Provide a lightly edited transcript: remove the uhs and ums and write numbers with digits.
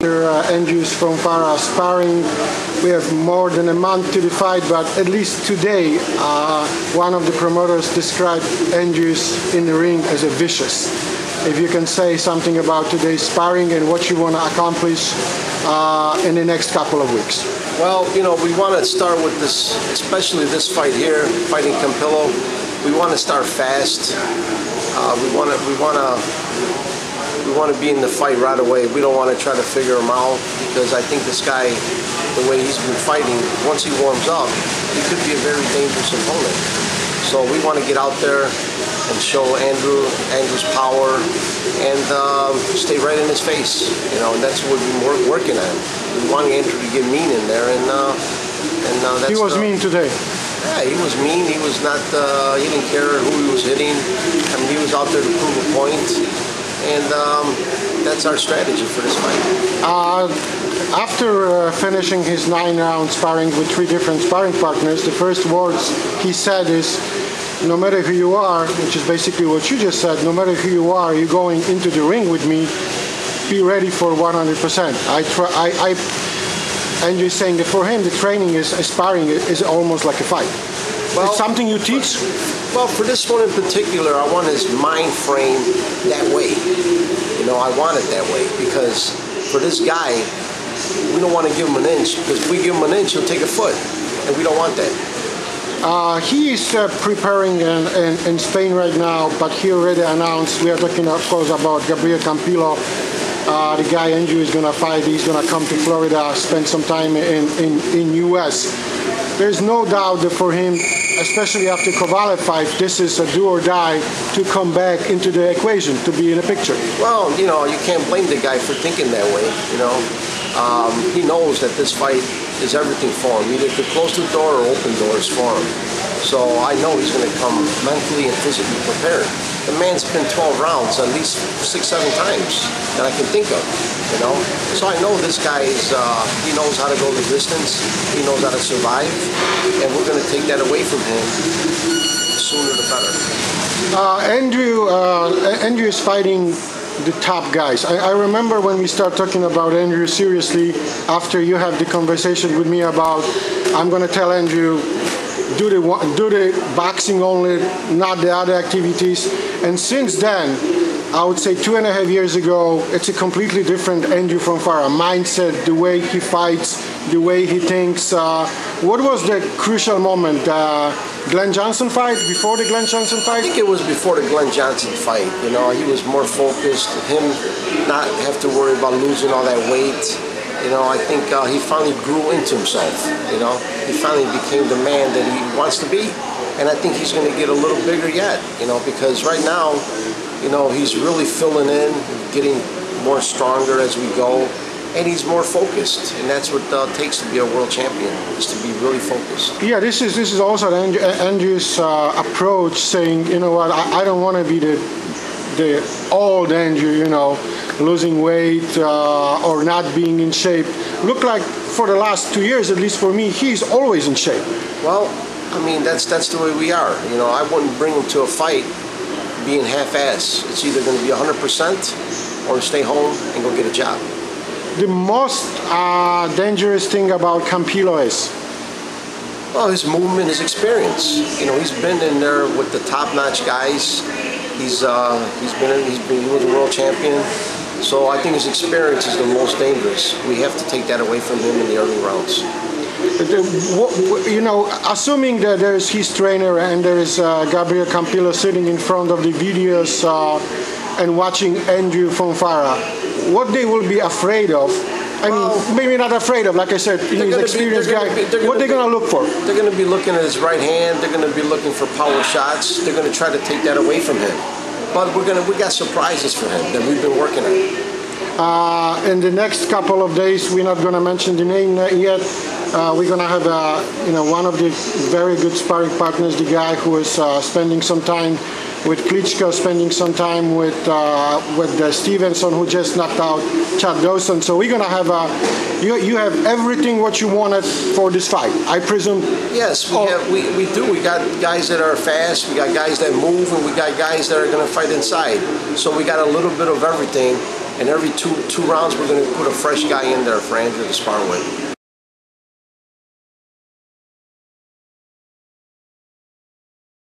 Andrew's Fonfara sparring. We have more than a month to the fight, but at least today one of the promoters described Andrews in the ring as a vicious. If you can say something about today's sparring and what you want to accomplish in the next couple of weeks. Well, you know, we want to start with this, especially this fight here, fighting Campillo. We want to start fast. We want to be in the fight right away. We don't want to try to figure him out, because I think this guy, the way he's been fighting, once he warms up, he could be a very dangerous opponent. So we want to get out there and show Andrew's power, and stay right in his face. You know, and that's what we've been working on. We want Andrew to get mean in there, and that's. He was mean today. Yeah, he was mean. He was not. He didn't care who he was hitting. I mean, he was out there to prove a point, and that's our strategy for this fight. After finishing his 9-round sparring with 3 different sparring partners, the first words he said is, no matter who you are, which is basically what you just said, no matter who you are, you're going into the ring with me, be ready for 100%. Andrew is saying that for him, the training is sparring is almost like a fight. Well, it's something you teach? Well, for this one in particular, I want his mind frame that way. You know, I want it that way, because for this guy, we don't want to give him an inch, because if we give him an inch, he'll take a foot, and we don't want that. He is preparing in Spain right now, but he already announced, we are talking of course about Campillo, the guy Andrew is going to fight. He's going to come to Florida, spend some time in US. There's no doubt that for him, especially after Kovalev fight, this is a do or die to come back into the equation, to be in a picture. Well, you know, you can't blame the guy for thinking that way, you know. He knows that this fight is everything for him, either to close the door or open doors for him. So I know he's going to come mentally and physically prepared. The man's been 12 rounds at least 6-7 times that I can think of, you know. So I know this guy is, he knows how to go the distance, he knows how to survive, and we're going to take that away from him. The sooner the better. Andrew is fighting the top guys. I remember when we start talking about Andrew seriously, after you have the conversation with me about, I'm going to tell Andrew, do the boxing only, not the other activities. And since then, I would say 2.5 years ago, it's a completely different Andrew Fonfara. Mindset, the way he fights, the way he thinks. What was the crucial moment? Glenn Johnson fight? Before the Glenn Johnson fight? I think it was before the Glenn Johnson fight. You know, he was more focused. Him not have to worry about losing all that weight. You know, I think he finally grew into himself. You know, he finally became the man that he wants to be. And I think he's going to get a little bigger yet. You know, because right now, you know, he's really filling in, getting more stronger as we go. And he's more focused, and that's what it takes to be a world champion, is to be really focused. Yeah, this is also Andrew's approach, saying, you know what, I don't want to be the old Andrew, you know, losing weight or not being in shape. Look like for the last 2 years, at least for me, he's always in shape. Well, I mean, that's the way we are. You know, I wouldn't bring him to a fight being half-ass. It's either going to be 100% or stay home and go get a job. The most dangerous thing about Campillo is? Well, his movement, his experience. You know, he's been in there with the top-notch guys. He was a world champion. So I think his experience is the most dangerous. We have to take that away from him in the early rounds. You know, assuming that there's his trainer and there is Gabriel Campillo sitting in front of the videos and watching Andrew Fonfara, what they will be afraid of, I mean, maybe not afraid of, like I said, he's an experienced guy, what they're going to look for? They're going to be looking at his right hand, they're going to be looking for power shots, they're going to try to take that away from him. But we got surprises for him that we've been working on. In the next couple of days, we're not going to mention the name yet. We're going to have one of the very good sparring partners, the guy who is spending some time with Klitschko, spending some time with Stevenson, who just knocked out Chad Dawson. So we're going to have you have everything what you wanted for this fight, I presume. Yes, we do. We got guys that are fast, we got guys that move, and we got guys that are going to fight inside. So we got a little bit of everything. and every two rounds we're going to put a fresh guy in there for Andrew to spar with.